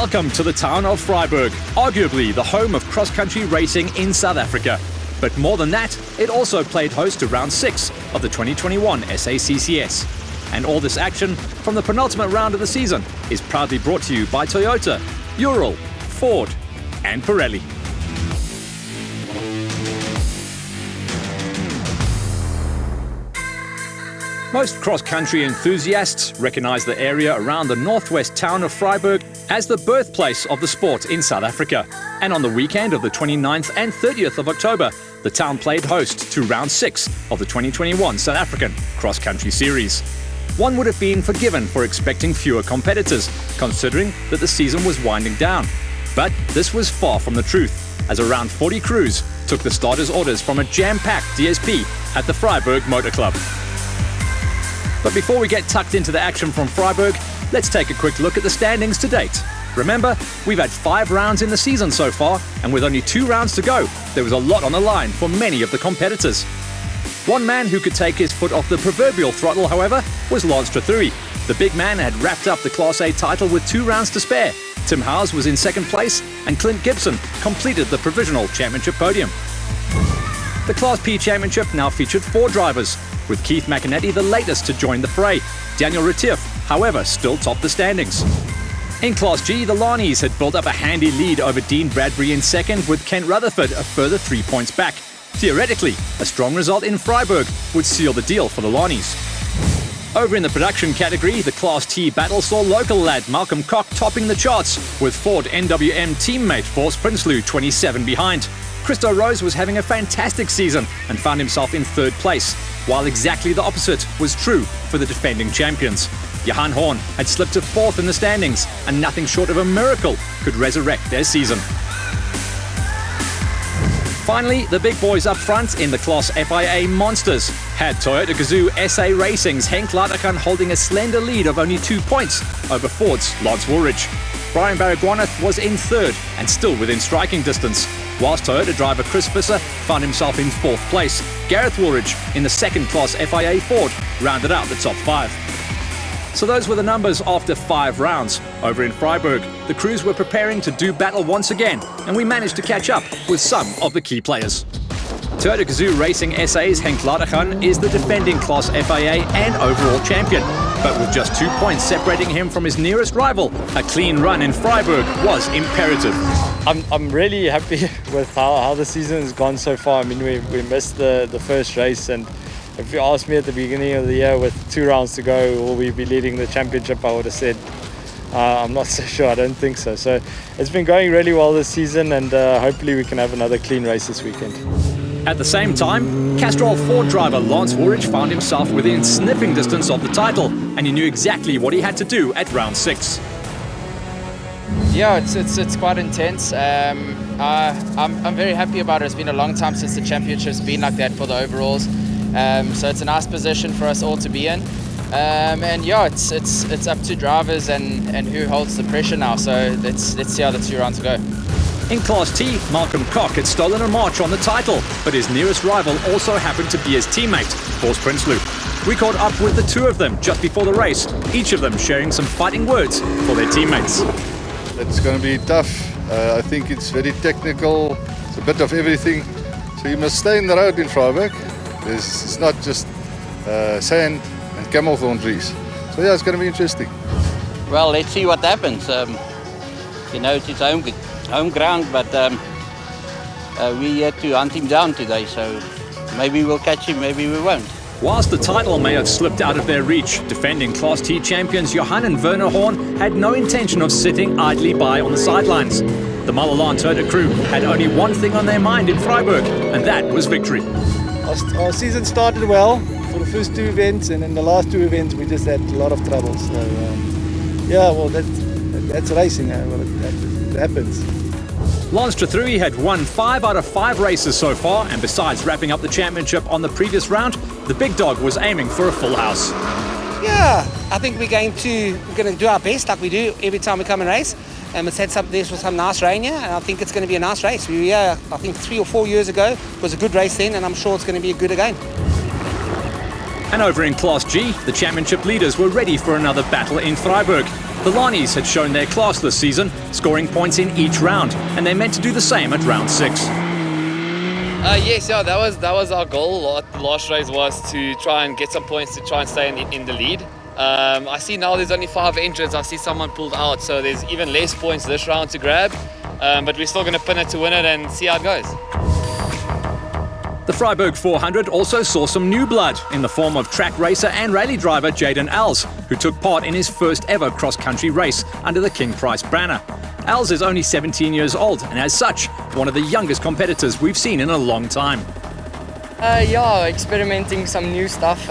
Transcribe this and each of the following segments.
Welcome to the town of Vryburg, arguably the home of cross-country racing in South Africa. But more than that, it also played host to round 6 of the 2021 SACCS. And all this action from the penultimate round of the season is proudly brought to you by Toyota, Ural, Ford and Pirelli. Most cross-country enthusiasts recognise the area around the northwest town of Vryburg as the birthplace of the sport in South Africa. And on the weekend of the 29th and 30th of October, the town played host to round 6 of the 2021 South African cross-country series. One would have been forgiven for expecting fewer competitors, considering that the season was winding down. But this was far from the truth, as around 40 crews took the starters' orders from a jam-packed DSP at the Vryburg Motor Club. But before we get tucked into the action from Vryburg, let's take a quick look at the standings to date. Remember, we've had 5 rounds in the season so far, and with only 2 rounds to go, there was a lot on the line for many of the competitors. One man who could take his foot off the proverbial throttle, however, was Lance Trathui. The big man had wrapped up the Class A title with 2 rounds to spare. Tim Howes was in second place, and Clint Gibson completed the provisional championship podium. The Class P championship now featured 4 drivers, with Keith McInerney the latest to join the fray. Daniel Retief, however, still topped the standings. In Class G, the Lanis had built up a handy lead over Dean Bradbury in second, with Kent Rutherford a further 3 points back. Theoretically, a strong result in Vryburg would seal the deal for the Lanis. Over in the production category, the Class T battle saw local lad Malcolm Cock topping the charts, with Ford NWM teammate Force Prinsloo 27 behind. Christo Rose was having a fantastic season and found himself in 3rd place, while exactly the opposite was true for the defending champions. Johan Horn had slipped to 4th in the standings, and nothing short of a miracle could resurrect their season. Finally, the big boys up front in the Class FIA Monsters had Toyota Gazoo SA Racing's Henk Latergan holding a slender lead of only 2 points over Ford's Lance Woolridge. Brian Baragwanath was in 3rd and still within striking distance, whilst Toyota driver Chris Visser found himself in 4th place. Gareth Woolridge in the 2nd Class FIA Ford rounded out the top 5. So those were the numbers after 5 rounds. Over in Vryburg, the crews were preparing to do battle once again, and we managed to catch up with some of the key players. Toyota Gazoo Racing SA's Henk Latergan is the defending Class FIA and overall champion. But with just 2 points separating him from his nearest rival, a clean run in Vryburg was imperative. I'm really happy with how the season has gone so far. I mean, we missed the first race, and if you asked me at the beginning of the year with 2 rounds to go, will we be leading the championship, I would have said I'm not so sure. I don't think so. So it's been going really well this season, and hopefully we can have another clean race this weekend. At the same time, Castrol Ford driver Lance Woolridge found himself within sniffing distance of the title, and he knew exactly what he had to do at round 6. Yeah, it's quite intense. I'm very happy about it. It's been a long time since the championship's been like that for the overalls. So it's a nice position for us all to be in. And yeah, it's up to drivers and who holds the pressure now. So let's see how the 2 rounds go. In Class T, Malcolm Cock had stolen a march on the title, but his nearest rival also happened to be his teammate, Force Prinsloo. We caught up with the 2 of them just before the race, each of them sharing some fighting words for their teammates. It's going to be tough. I think it's very technical. It's a bit of everything. So you must stay in the road in Vryburg. It's not just sand and camel thorn trees. So yeah, it's going to be interesting. Well, let's see what happens. It's home ground, but we had to hunt him down today, so maybe we'll catch him, maybe we won't. Whilst the title may have slipped out of their reach, defending Class T champions Johan and Werner Horn had no intention of sitting idly by on the sidelines. The Malalan Toyota crew had only one thing on their mind in Vryburg, and that was victory. Our season started well for the first 2 events, and in the last 2 events we just had a lot of trouble. So yeah, well that's racing. It happens. Lance Trathui had won 5 out of 5 races so far, and besides wrapping up the championship on the previous round, the big dog was aiming for a full house. Yeah, I think we're going to do our best like we do every time we come and race. And it's had some nice rain here, and I think it's going to be a nice race. We were here, I think 3 or 4 years ago. It was a good race then, and I'm sure it's going to be good again. And over in Class G, the championship leaders were ready for another battle in Vryburg. The Lonnies had shown their class this season, scoring points in each round, and they meant to do the same at round 6. Yes, yeah, that was our goal. The last race was to try and get some points to try and stay in the lead. I see now there's only 5 entrants. I see someone pulled out, so there's even less points this round to grab. But we're still going to pin it to win it and see how it goes. The Vryburg 400 also saw some new blood in the form of track racer and rally driver Jaden Els, who took part in his first ever cross-country race under the King Price banner. Els is only 17 years old and as such, one of the youngest competitors we've seen in a long time. Yeah, experimenting some new stuff.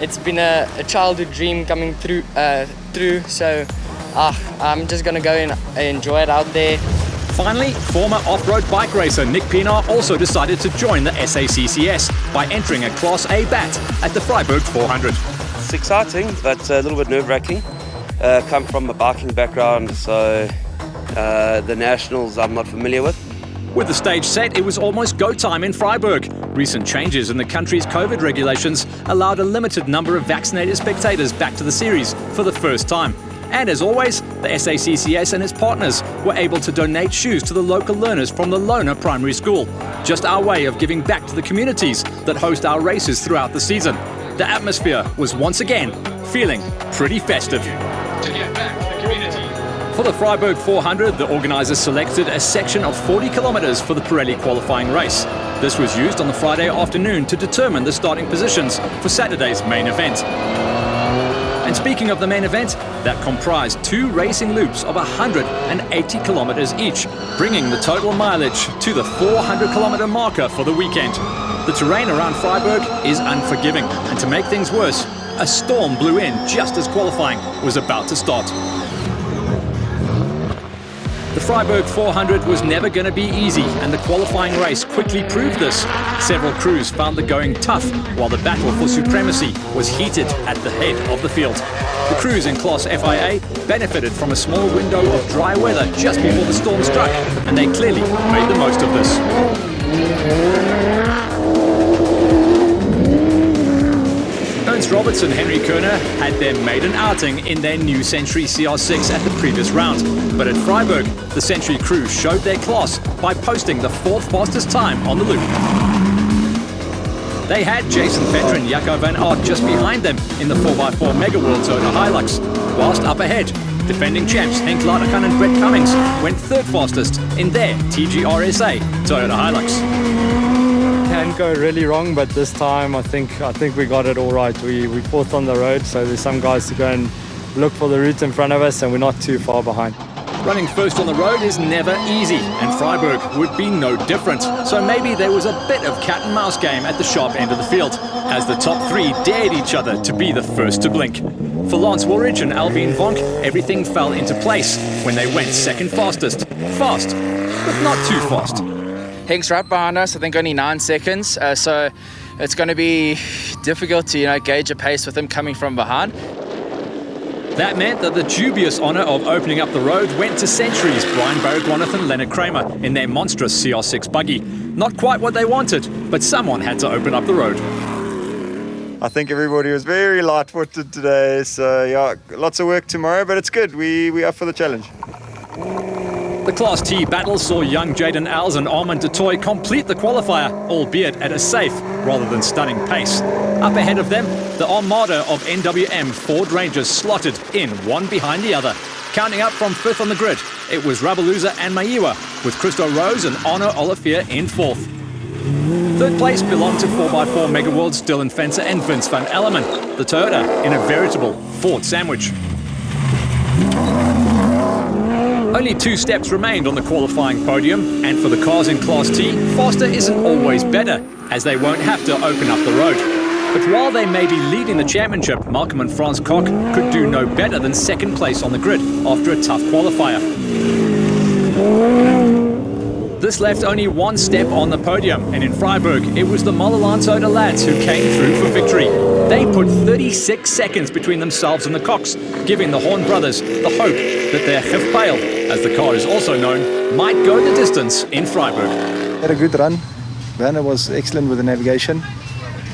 It's been a childhood dream coming through, so I'm just going to go and enjoy it out there. Finally, former off-road bike racer Nick Pienaar also decided to join the SACCS by entering a Class A bat at the Vryburg 400. It's exciting, but a little bit nerve-wracking. Come from a biking background, so the nationals I'm not familiar with. With the stage set, it was almost go time in Vryburg. Recent changes in the country's COVID regulations allowed a limited number of vaccinated spectators back to the series for the first time. And as always, the SACCS and its partners were able to donate shoes to the local learners from the Lona Primary School. Just our way of giving back to the communities that host our races throughout the season. The atmosphere was once again feeling pretty festive. For the Vryburg 400, the organisers selected a section of 40 kilometres for the Pirelli qualifying race. This was used on the Friday afternoon to determine the starting positions for Saturday's main event. And speaking of the main event, that comprised 2 racing loops of 180 kilometres each, bringing the total mileage to the 400 kilometre marker for the weekend. The terrain around Vryburg is unforgiving, and to make things worse, a storm blew in just as qualifying was about to start. The Vryburg 400 was never going to be easy, and the qualifying race quickly proved this. Several crews found the going tough, while the battle for supremacy was heated at the head of the field. The crews in Class FIA benefited from a small window of dry weather just before the storm struck, and they clearly made the most of this. Ernst Roberts and Henry Kerner had their maiden outing in their new Century CR6 at the previous round. But at Vryburg, the Century crew showed their class by posting the 4th fastest time on the loop. They had Jason Vetter and Jaco van Aert just behind them in the 4x4 Mega World Toyota Hilux, whilst up ahead, defending champs Henk Laderkan and Brett Cummings went 3rd fastest in their TGRSA Toyota Hilux. Can go really wrong, but this time I think we got it all right. We 4th on the road, so there's some guys to go and look for the route in front of us, and we're not too far behind. Running first on the road is never easy, and Vryburg would be no different. So maybe there was a bit of cat and mouse game at the sharp end of the field, as the top 3 dared each other to be the first to blink. For Lance Woolridge and Alvin Vonk, everything fell into place when they went 2nd fastest. Fast, but not too fast. Henk's right behind us, I think only 9 seconds. So it's going to be difficult to gauge a pace with him coming from behind. That meant that the dubious honour of opening up the road went to Century's Brian Baragwanath and Leonard Kramer in their monstrous CR6 buggy. Not quite what they wanted, but someone had to open up the road. I think everybody was very light-footed today, so yeah, lots of work tomorrow, but it's good. We are up for the challenge. The Class T battle saw young Jaden Els and Armand de Toy complete the qualifier, albeit at a safe rather than stunning pace. Up ahead of them, the armada of NWM Ford Rangers slotted in one behind the other. Counting up from 5th on the grid, it was Rabaluza and Maiwa, with Christo Rose and Arno Olivier in 4th. 3rd place belonged to 4x4 Mega World's Dylan Fencer and Vince van Ellerman, the Toyota in a veritable Ford sandwich. Only 2 steps remained on the qualifying podium, and for the cars in Class T, faster isn't always better, as they won't have to open up the road. But while they may be leading the championship, Malcolm and Frans Koch could do no better than 2nd place on the grid after a tough qualifier. This left only 1 step on the podium, and in Vryburg, it was the Molelaan Toyota lads who came through for victory. They put 36 seconds between themselves and the Kochs, giving the Horn brothers the hope that their Gifpeil, as the car is also known, might go the distance in Vryburg. Had a good run. Werner was excellent with the navigation.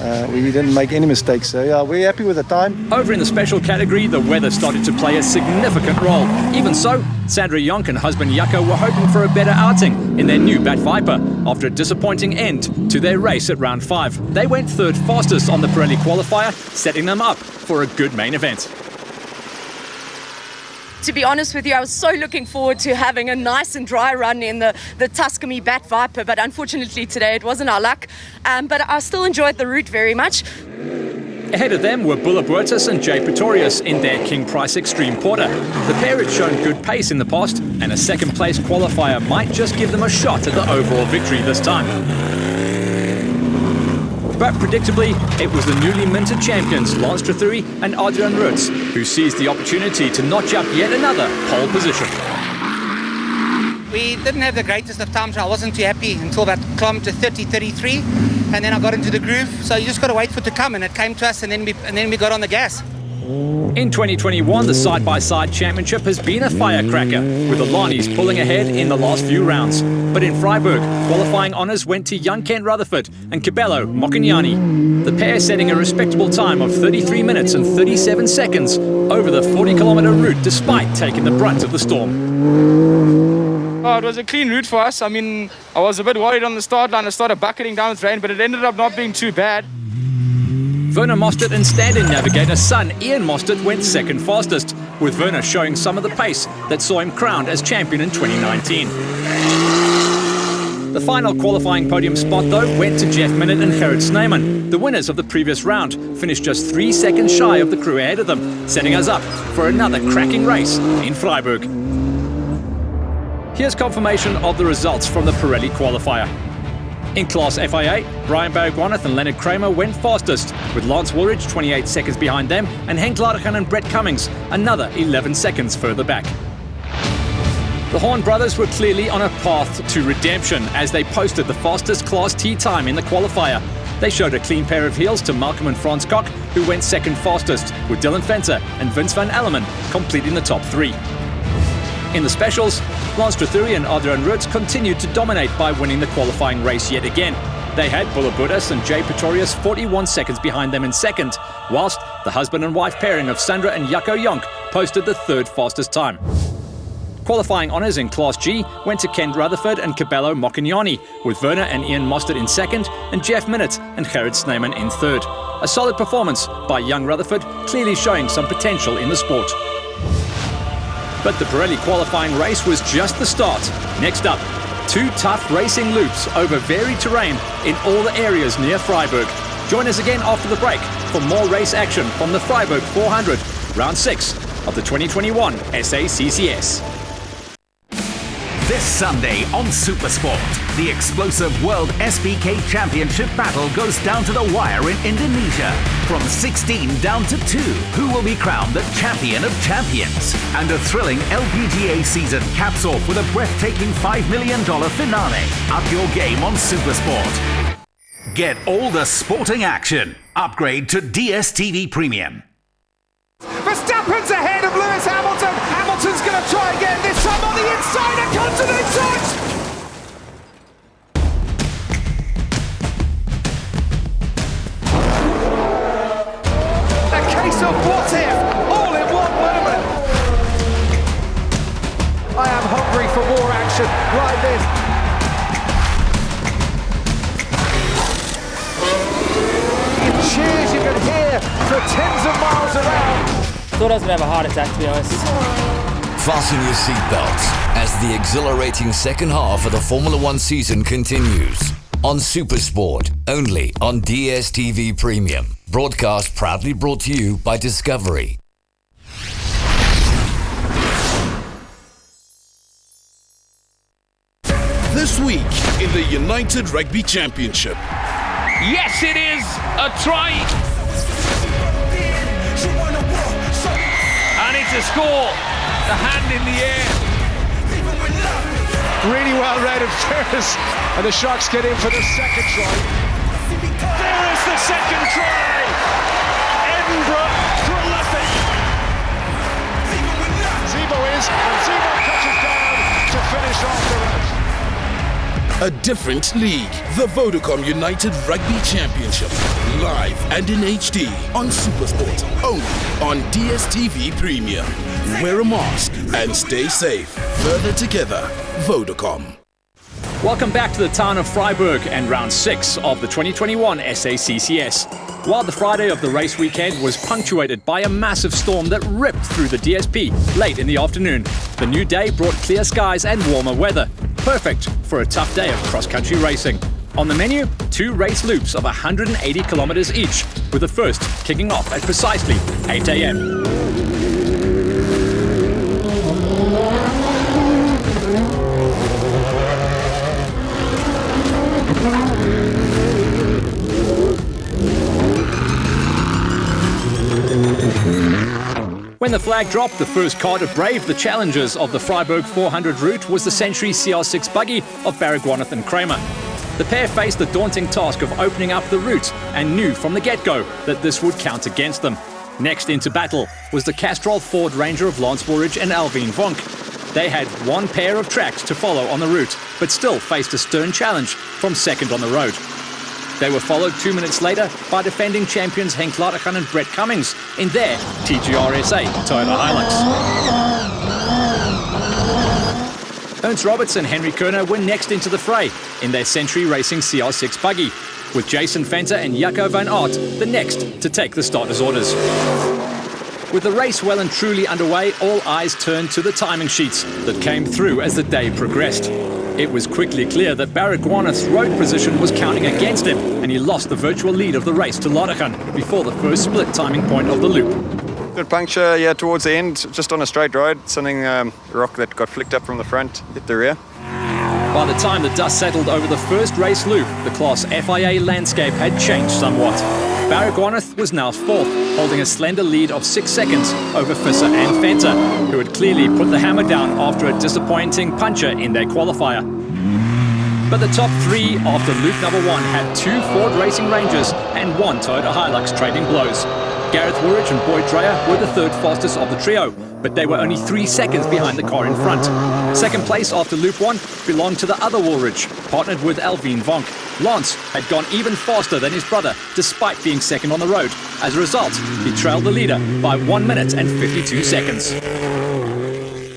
We didn't make any mistakes. So yeah, we're happy with the time. Over in the special category, the weather started to play a significant role. Even so, Sandra Jonk and husband Jaco were hoping for a better outing in their new Bat Viper after a disappointing end to their race at round 5. They went third fastest on the Pirelli qualifier, setting them up for a good main event. To be honest with you, I was so looking forward to having a nice and dry run in the Tuscany Bat Viper, but unfortunately today it wasn't our luck. But I still enjoyed the route very much. Ahead of them were Bullabuertas and Jay Pretorius in their King Price Extreme Porter. The pair had shown good pace in the past, and a second place qualifier might just give them a shot at the overall victory this time. But predictably, it was the newly minted champions Lance Trathuri and Adrian Roots who seized the opportunity to notch up yet another pole position. We didn't have the greatest of times. I wasn't too happy until about kilometre 30, 33, and then I got into the groove. So you just got to wait for it to come, and it came to us, and then we got on the gas. In 2021, the side-by-side championship has been a firecracker, with the Lanis pulling ahead in the last few rounds. But in Vryburg, qualifying honours went to young Ken Rutherford and Cabello Mokinyani. The pair setting a respectable time of 33 minutes and 37 seconds over the 40-kilometre route despite taking the brunt of the storm. Oh, it was a clean route for us. I mean, I was a bit worried on the start line. I started bucketing down with rain, but it ended up not being too bad. Werner Mostert and stand-in navigator son Ian Mostert went second fastest, with Werner showing some of the pace that saw him crowned as champion in 2019. The final qualifying podium spot, though, went to Jeff Minott and Gerrit Snyman. The winners of the previous round finished just 3 seconds shy of the crew ahead of them, setting us up for another cracking race in Vryburg. Here's confirmation of the results from the Pirelli qualifier. In Class FIA, Brian Baragwanath and Leonard Kramer went fastest, with Lance Woolridge 28 seconds behind them and Henk Ladergan and Brett Cummings another 11 seconds further back. The Horn brothers were clearly on a path to redemption as they posted the fastest Class T time in the qualifier. They showed a clean pair of heels to Malcolm and Frans Kok, who went second fastest, with Dylan Venter and Vince van Alleman completing the top 3. In the specials, Lance Trathuri and Adrian Roots continued to dominate by winning the qualifying race yet again. They had Bullabuertas and Jay Pretorius 41 seconds behind them in second, whilst the husband and wife pairing of Sandra and Jaco Jonk posted the third fastest time. Qualifying honours in Class G went to Ken Rutherford and Cabello Mokinyani, with Werner and Ian Mostert in second and Jeff Minott and Gerrit Snyman in third. A solid performance by young Rutherford, clearly showing some potential in the sport. But the Pirelli qualifying race was just the start. Next up, 2 tough racing loops over varied terrain in all the areas near Vryburg. Join us again after the break for more race action from the Vryburg 400, round 6 of the 2021 SACCS. This Sunday on Supersport, the explosive World SBK Championship battle goes down to the wire in Indonesia. From 16 down to 2, who will be crowned the champion of champions? And a thrilling LPGA season caps off with a breathtaking $5 million finale. Up your game on Supersport. Get all the sporting action. Upgrade to DSTV Premium. Verstappen's ahead of Lewis Hamilton. Hamilton's going to try again, this time on the inside and comes to the inside. A case of what if, all in one moment. I am hungry for more action like this. Cheers you can hear for tens of miles around. Thought I was going to have a heart attack, to be honest. Fasten your seatbelts as the exhilarating second half of the Formula One season continues. On Supersport, only on DSTV Premium. Broadcast proudly brought to you by Discovery. This week in the United Rugby Championship. Yes, it is a try. And it's a score. The hand in the air. Really well read of Ferris. And the Sharks get in for the second try. There is the second try. Edinburgh prolific. Zebo is, and Zebo touches down to finish off the race. A different league. The Vodacom United Rugby Championship. Live and in HD on SuperSport. Only on DSTV Premium. Wear a mask and stay safe. Further together. Vodacom. Welcome back to the town of Vryburg and round 6 of the 2021 SACCS. While the Friday of the race weekend was punctuated by a massive storm that ripped through the DSP late in the afternoon, the new day brought clear skies and warmer weather. Perfect for a tough day of cross-country racing. On the menu, 2 race loops of 180 kilometers each, with the first kicking off at precisely 8 a.m. When the flag dropped, the first car to brave the challenges of the Vryburg 400 route was the Century CR6 buggy of Baragwanath and Kramer. The pair faced the daunting task of opening up the route and knew from the get-go that this would count against them. Next into battle was the Castrol Ford Ranger of Lance Woolridge and Alvin Vonk. They had one pair of tracks to follow on the route, but still faced a stern challenge from second on the road. They were followed 2 minutes later by defending champions Henk Latergan and Brett Cummings in their TGRSA Toyota Hilux. Ernst Roberts and Henry Kerner were next into the fray in their Century Racing CR6 buggy, with Jason Fenter and Jacco van Aert the next to take the starter's orders. With the race well and truly underway, all eyes turned to the timing sheets that came through as the day progressed. It was quickly clear that Baragwanath's road position was counting against him, and he lost the virtual lead of the race to Latergan before the first split timing point of the loop. Good puncture, yeah, towards the end, just on a straight road. Something, rock that got flicked up from the front, hit the rear. By the time the dust settled over the first race loop, the Class FIA landscape had changed somewhat. Baragwanath was now fourth, holding a slender lead of 6 seconds over Visser and Fenter, who had clearly put the hammer down after a disappointing puncture in their qualifier. But the top 3 after loop number 1 had 2 Ford Racing Rangers and 1 Toyota Hilux trading blows. Gareth Woolridge and Boyd Dreyer were the third fastest of the trio, but they were only 3 seconds behind the car in front. Second place after loop 1 belonged to the other Woolridge, partnered with Alvin Vonk. Lance had gone even faster than his brother, despite being second on the road. As a result, he trailed the leader by 1 minute and 52 seconds.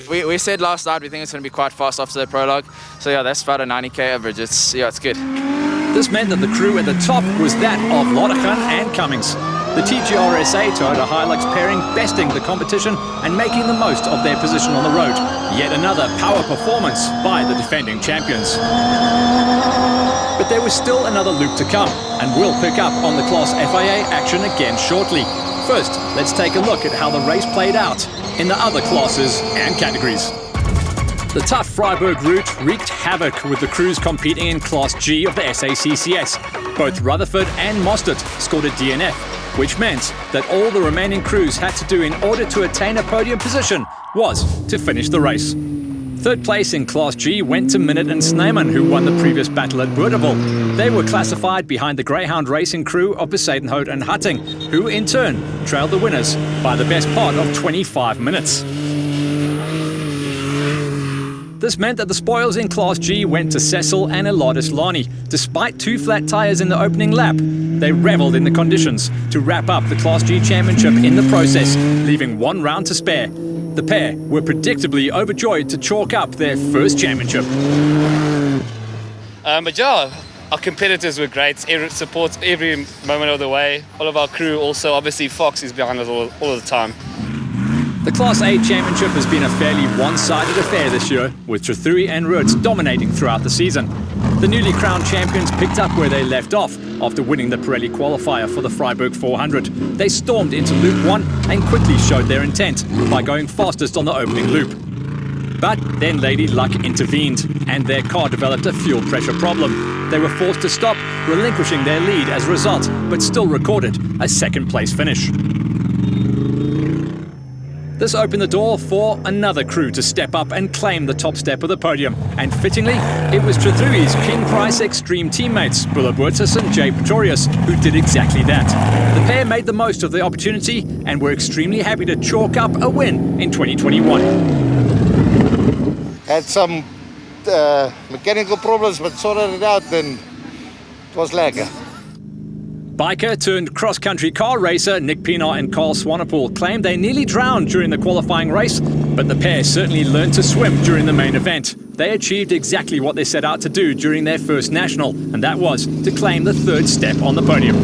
We said last night we think it's going to be quite fast after the prologue. So yeah, that's about a 90k average. It's good. This meant that the crew at the top was that of Latergan and Cummings. The TGRSA Toyota Hilux pairing besting the competition and making the most of their position on the road. Yet another power performance by the defending champions. But there was still another loop to come, and we'll pick up on the Class FIA action again shortly. First, let's take a look at how the race played out in the other classes and categories. The tough Vryburg route wreaked havoc with the crews competing in Class G of the SACCS. Both Rutherford and Mostert scored a DNF, which meant that all the remaining crews had to do in order to attain a podium position was to finish the race. Third place in Class G went to Minnet and Snyman, who won the previous battle at Boerdeval. They were classified behind the Greyhound Racing crew of Besadenhout and Hutting, who in turn trailed the winners by the best part of 25 minutes. This meant that the spoils in Class G went to Cecil and Eladis Lani. Despite 2 flat tyres in the opening lap, they revelled in the conditions to wrap up the Class G Championship in the process, leaving 1 round to spare. The pair were predictably overjoyed to chalk up their first championship. But yeah, our competitors were great. Support every moment of the way. All of our crew also, obviously Fox is behind us all the time. The Class A Championship has been a fairly one-sided affair this year, with Trethuri and Roots dominating throughout the season. The newly crowned champions picked up where they left off after winning the Pirelli qualifier for the Vryburg 400. They stormed into Loop 1 and quickly showed their intent by going fastest on the opening loop. But then Lady Luck intervened, and their car developed a fuel pressure problem. They were forced to stop, relinquishing their lead as a result, but still recorded a second-place finish. This opened the door for another crew to step up and claim the top step of the podium. And fittingly, it was Trethuri's King Price Extreme teammates, Bulla Buertis and Jay Pretorius, who did exactly that. The pair made the most of the opportunity and were extremely happy to chalk up a win in 2021. Had some mechanical problems, but sorted it out, then it was lekker. Biker turned cross-country car racer Nick Pienaar and Carl Swanepoel claimed they nearly drowned during the qualifying race, but the pair certainly learned to swim during the main event. They achieved exactly what they set out to do during their first national, and that was to claim the third step on the podium.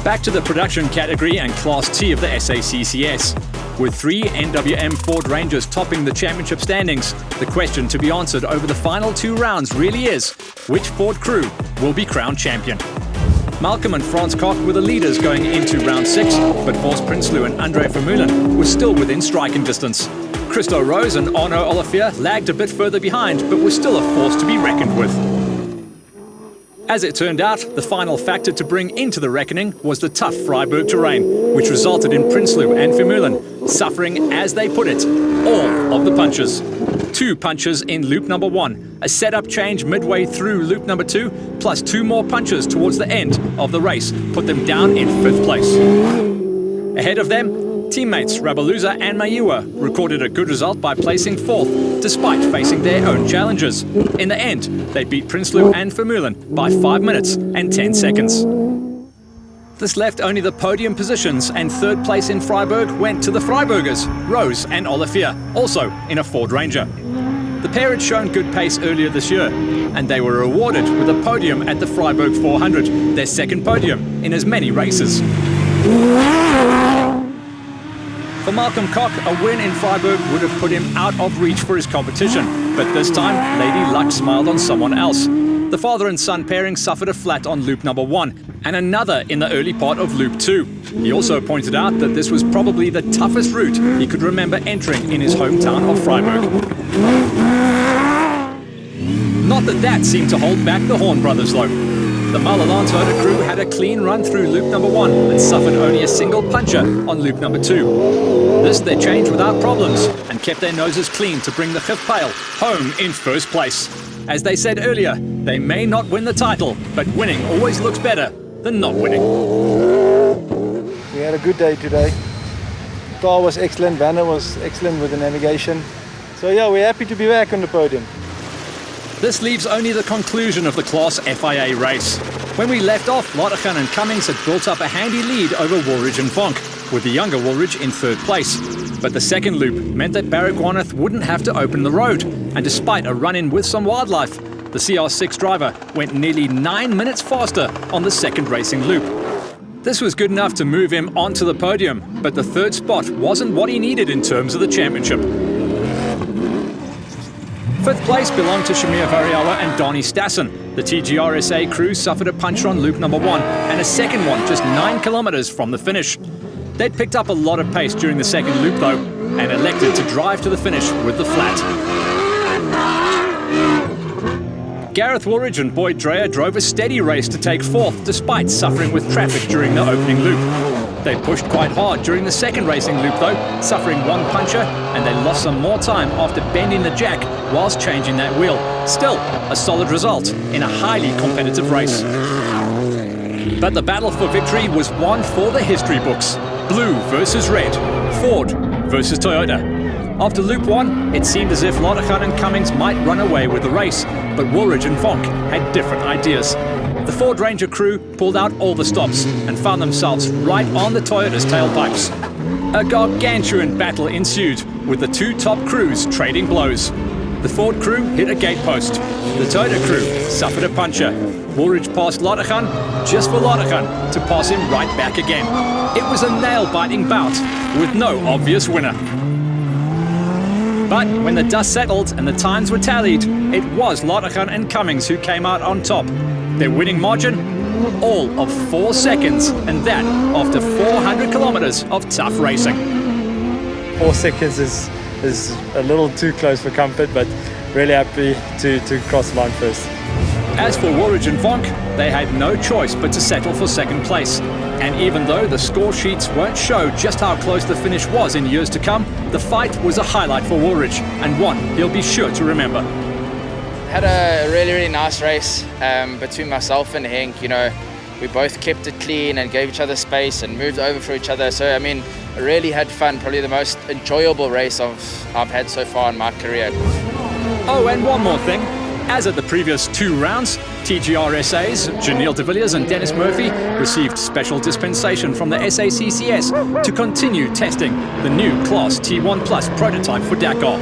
Back to the production category and Class T of the SACCS. With 3 NWM Ford Rangers topping the championship standings, the question to be answered over the final 2 rounds really is, which Ford crew will be crowned champion? Malcolm and Frans Koch were the leaders going into round 6, but Force Prinsloo and Andre Vermeulen were still within striking distance. Christo Rose and Arno Olivier lagged a bit further behind, but were still a force to be reckoned with. As it turned out, the final factor to bring into the reckoning was the tough Vryburg terrain, which resulted in Prinsloo and Vermeulen suffering, as they put it, all of the punches. 2 punches in loop number 1, a setup change midway through loop number 2, plus 2 more punches towards the end of the race put them down in 5th place. Ahead of them, teammates Rabaluza and Mayua recorded a good result by placing 4th, despite facing their own challenges. In the end, they beat Prinsloo and Vermeulen by 5 minutes and 10 seconds. This left only the podium positions, and 3rd place in Vryburg went to the Vryburgers, Rose and Olivier, also in a Ford Ranger. The pair had shown good pace earlier this year, and they were awarded with a podium at the Vryburg 400, their second podium in as many races. For Malcolm Koch, a win in Vryburg would have put him out of reach for his competition, but this time Lady Luck smiled on someone else. The father and son pairing suffered a flat on loop number 1 and another in the early part of loop 2. He also pointed out that this was probably the toughest route he could remember entering in his hometown of Vryburg. Not that seemed to hold back the Horn brothers though. The Malalantoda crew had a clean run through loop number 1 and suffered only a single puncher on loop number 2. This they changed without problems and kept their noses clean to bring the Gifpijl home in 1st place. As they said earlier, they may not win the title, but winning always looks better than not winning. We had a good day today. Car was excellent, Vanna was excellent with the navigation. So yeah, we're happy to be back on the podium. This leaves only the conclusion of the Class FIA race. When we left off, Lottechan and Cummings had built up a handy lead over Woolridge and Vonk, with the younger Woolridge in 3rd place. But the second loop meant that Baragwanath wouldn't have to open the road, and despite a run-in with some wildlife, the CR6 driver went nearly 9 minutes faster on the second racing loop. This was good enough to move him onto the podium, but the 3rd spot wasn't what he needed in terms of the championship. 5th place belonged to Shamir Variawa and Donnie Stassen. The TGRSA crew suffered a puncher on loop number 1 and a second one just 9 kilometers from the finish. They'd picked up a lot of pace during the second loop though, and elected to drive to the finish with the flat. Gareth Woolridge and Boyd Dreyer drove a steady race to take 4th despite suffering with traffic during the opening loop. They pushed quite hard during the second racing loop though, suffering 1 puncher, and they lost some more time after bending the jack whilst changing that wheel. Still, a solid result in a highly competitive race. But the battle for victory was one for the history books. Blue versus red, Ford versus Toyota. After loop 1, it seemed as if Lottechan and Cummings might run away with the race, but Woolridge and Vonk had different ideas. The Ford Ranger crew pulled out all the stops and found themselves right on the Toyota's tailpipes. A gargantuan battle ensued, with the 2 top crews trading blows. The Ford crew hit a gate post. The Toyota crew suffered a puncher. Woolridge passed Lottechan just for Lottechan to pass him right back again. It was a nail-biting bout with no obvious winner. But when the dust settled and the times were tallied, it was Lottechan and Cummings who came out on top. Their winning margin? All of 4 seconds, and that after 400 kilometers of tough racing. 4 seconds is a little too close for comfort, but really happy to cross the line first. As for Woolridge and Vonk, they had no choice but to settle for 2nd place. And even though the score sheets won't show just how close the finish was in years to come, the fight was a highlight for Woolridge, and one he'll be sure to remember. Had a really nice race between myself and Henk. You know, we both kept it clean and gave each other space and moved over for each other. So I mean, I really had fun. Probably the most enjoyable race I've had so far in my career. Oh, and one more thing. As at the previous 2 rounds, TGRSA's Janelle de Villiers and Dennis Murphy received special dispensation from the SACCS to continue testing the new Class T1 Plus prototype for Dakar.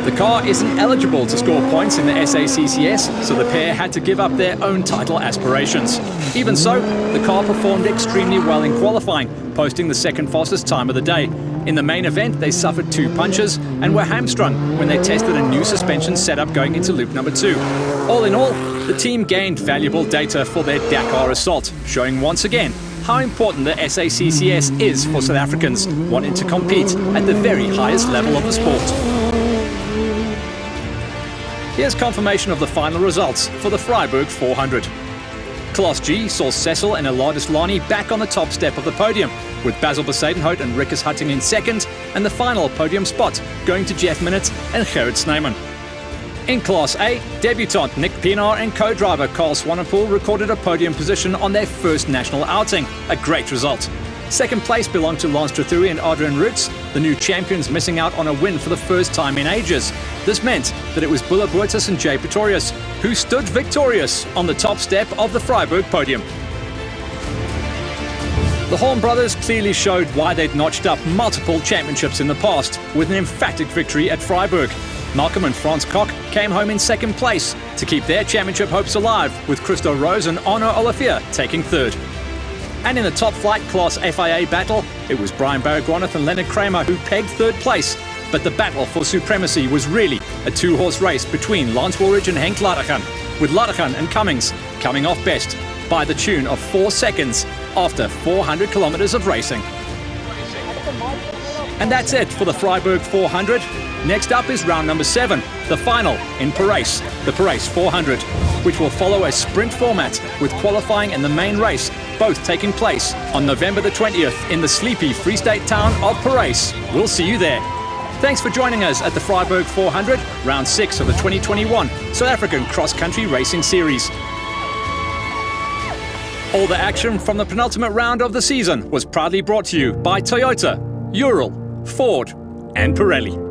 The car isn't eligible to score points in the SACCS, so the pair had to give up their own title aspirations. Even so, the car performed extremely well in qualifying, posting the second fastest time of the day. In the main event, they suffered 2 punches and were hamstrung when they tested a new suspension setup going into loop number 2. All in all, the team gained valuable data for their Dakar assault, showing once again how important the SACCS is for South Africans wanting to compete at the very highest level of the sport. Here's confirmation of the final results for the Vryburg 400. Class G saw Cecil and Eladis Lani back on the top step of the podium, with Basil Besadenhout and Rikus Hutting in second, and the final podium spot going to Jeff Minnaert and Gerrit Snyman. In Class A, debutant Nick Pienaar and co-driver Carl Swanepoel recorded a podium position on their first national outing, a great result. Second place belonged to Lance Trethuri and Adrian Roots, the new champions missing out on a win for the first time in ages. This meant that it was Bula Boertes and Jay Pretorius who stood victorious on the top step of the Vryburg podium. The Horn brothers clearly showed why they'd notched up multiple championships in the past, with an emphatic victory at Vryburg. Malcolm and Frans Koch came home in second place to keep their championship hopes alive, with Christo Rose and Arno Olivier taking third. And in the top flight Class FIA battle, it was Brian Baragwanath and Leonard Kramer who pegged third place. But the battle for supremacy was really a 2-horse race between Lance Woolridge and Henk Ladergan, with Ladergan and Cummings coming off best by the tune of 4 seconds after 400 kilometers of racing. And that's it for the Vryburg 400. Next up is round number 7, the final in Parijs, the Parijs 400, which will follow a sprint format with qualifying and the main race both taking place on November the 20th in the sleepy Free State town of Parijs. We'll see you there. Thanks for joining us at the Vryburg 400, round 6 of the 2021 South African Cross Country Racing Series. All the action from the penultimate round of the season was proudly brought to you by Toyota, Ural, Ford and Pirelli.